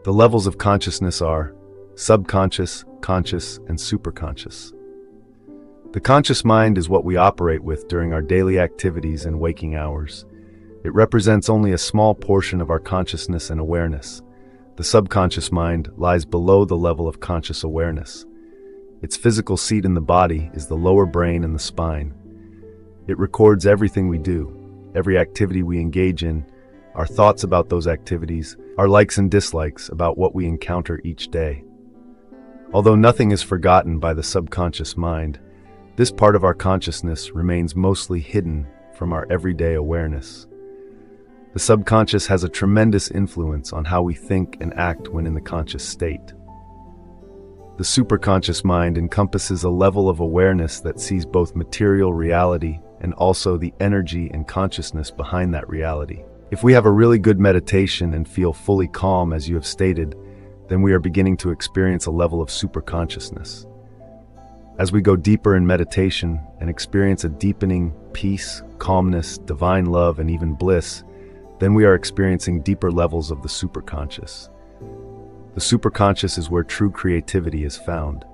The levels of consciousness are subconscious, conscious, and superconscious. The conscious mind is what we operate with during our daily activities and waking hours. It represents only a small portion of our consciousness and awareness. The subconscious mind lies below the level of conscious awareness. Its physical seat in the body is the lower brain and the spine. It records everything we do, every activity we engage in, our thoughts about those activities, our likes and dislikes about what we encounter each day. Although nothing is forgotten by the subconscious mind, this part of our consciousness remains mostly hidden from our everyday awareness. The subconscious has a tremendous influence on how we think and act when in the conscious state. The superconscious mind encompasses a level of awareness that sees both material reality and also the energy and consciousness behind that reality. If we have a really good meditation and feel fully calm, as you have stated, then we are beginning to experience a level of superconsciousness. As we go deeper in meditation and experience a deepening peace, calmness, divine love, and even bliss, then we are experiencing deeper levels of the superconscious. The superconscious is where true creativity is found.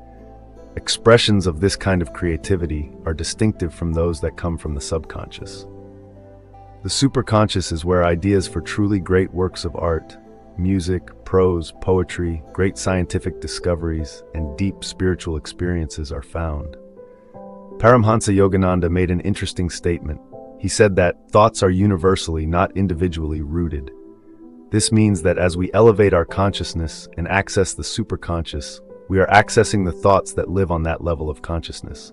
Expressions of this kind of creativity are distinctive from those that come from the subconscious. The superconscious is where ideas for truly great works of art, music, prose, poetry, great scientific discoveries, and deep spiritual experiences are found. Paramhansa Yogananda made an interesting statement. He said that thoughts are universally, not individually, rooted. This means that as we elevate our consciousness and access the superconscious, we are accessing the thoughts that live on that level of consciousness.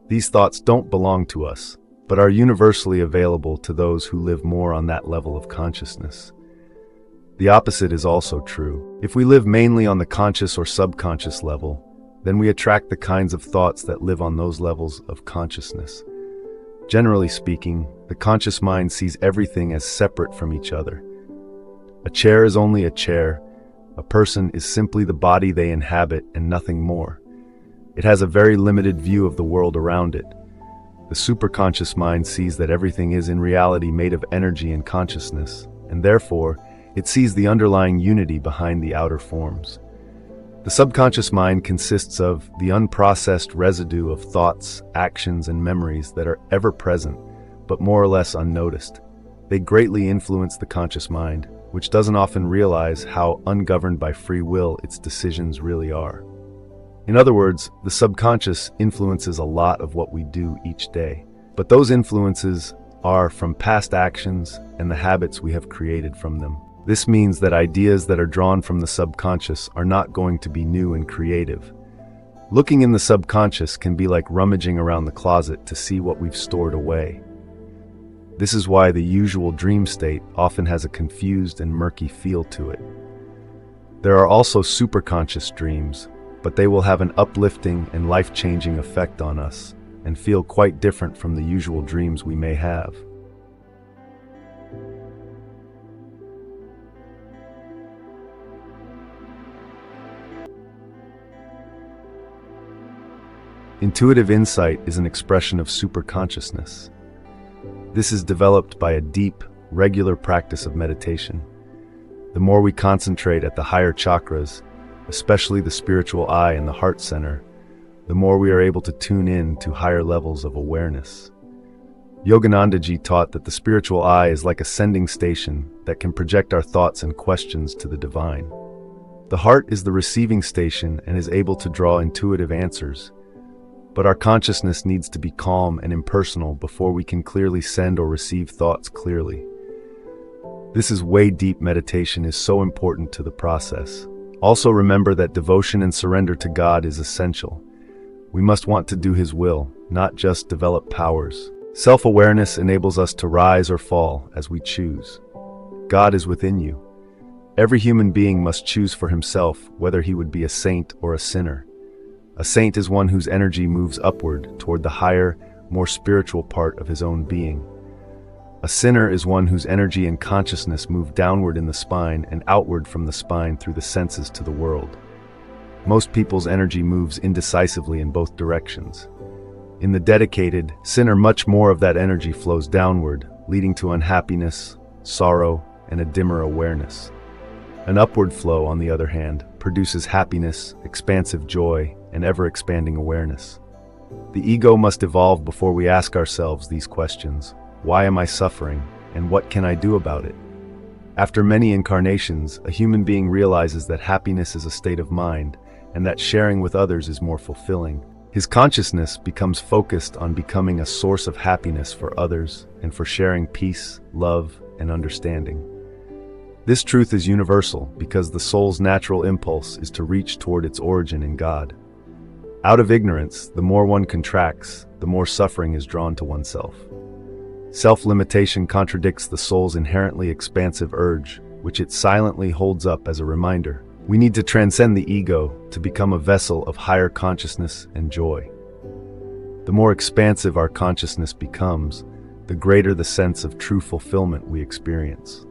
These thoughts don't belong to us, but are universally available to those who live more on that level of consciousness. The opposite is also true. If we live mainly on the conscious or subconscious level, then we attract the kinds of thoughts that live on those levels of consciousness. Generally speaking, the conscious mind sees everything as separate from each other. A chair is only a chair. A person is simply the body they inhabit and nothing more. It has a very limited view of the world around it. The superconscious mind sees that everything is in reality made of energy and consciousness, and therefore, it sees the underlying unity behind the outer forms. The subconscious mind consists of the unprocessed residue of thoughts, actions, and memories that are ever present, but more or less unnoticed. They greatly influence the conscious mind, which doesn't often realize how ungoverned by free will its decisions really are. In other words, the subconscious influences a lot of what we do each day, but those influences are from past actions and the habits we have created from them. This means that ideas that are drawn from the subconscious are not going to be new and creative. Looking in the subconscious can be like rummaging around the closet to see what we've stored away. This is why the usual dream state often has a confused and murky feel to it. There are also superconscious dreams, but they will have an uplifting and life-changing effect on us and feel quite different from the usual dreams we may have. Intuitive insight is an expression of superconsciousness. This is developed by a deep, regular practice of meditation. The more we concentrate at the higher chakras, especially the spiritual eye and the heart center, the more we are able to tune in to higher levels of awareness. Yoganandaji taught that the spiritual eye is like a sending station that can project our thoughts and questions to the divine. The heart is the receiving station and is able to draw intuitive answers. But our consciousness needs to be calm and impersonal before we can clearly send or receive thoughts clearly. This is why deep meditation is so important to the process. Also remember that devotion and surrender to God is essential. We must want to do His will, not just develop powers. Self-awareness enables us to rise or fall as we choose. God is within you. Every human being must choose for himself whether he would be a saint or a sinner. A saint is one whose energy moves upward toward the higher, more spiritual part of his own being. A sinner is one whose energy and consciousness move downward in the spine and outward from the spine through the senses to the world. Most people's energy moves indecisively in both directions. In the dedicated sinner, much more of that energy flows downward, leading to unhappiness, sorrow, and a dimmer awareness. An upward flow, on the other hand, produces happiness, expansive joy, and ever-expanding awareness. The ego must evolve before we ask ourselves these questions. Why am I suffering, and what can I do about it? After many incarnations, a human being realizes that happiness is a state of mind, and that sharing with others is more fulfilling. His consciousness becomes focused on becoming a source of happiness for others and for sharing peace, love, and understanding. This truth is universal because the soul's natural impulse is to reach toward its origin in God. Out of ignorance, the more one contracts, the more suffering is drawn to oneself. Self-limitation contradicts the soul's inherently expansive urge, which it silently holds up as a reminder. We need to transcend the ego to become a vessel of higher consciousness and joy. The more expansive our consciousness becomes, the greater the sense of true fulfillment we experience.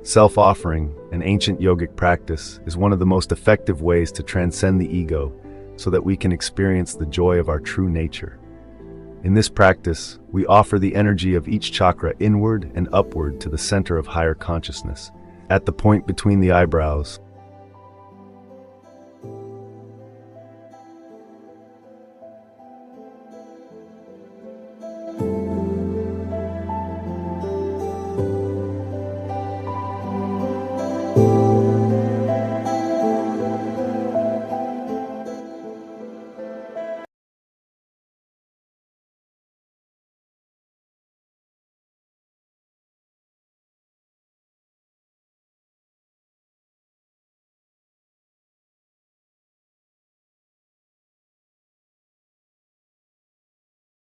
Self-offering, an ancient yogic practice, is one of the most effective ways to transcend the ego so that we can experience the joy of our true nature. In this practice, we offer the energy of each chakra inward and upward to the center of higher consciousness. At the point between the eyebrows,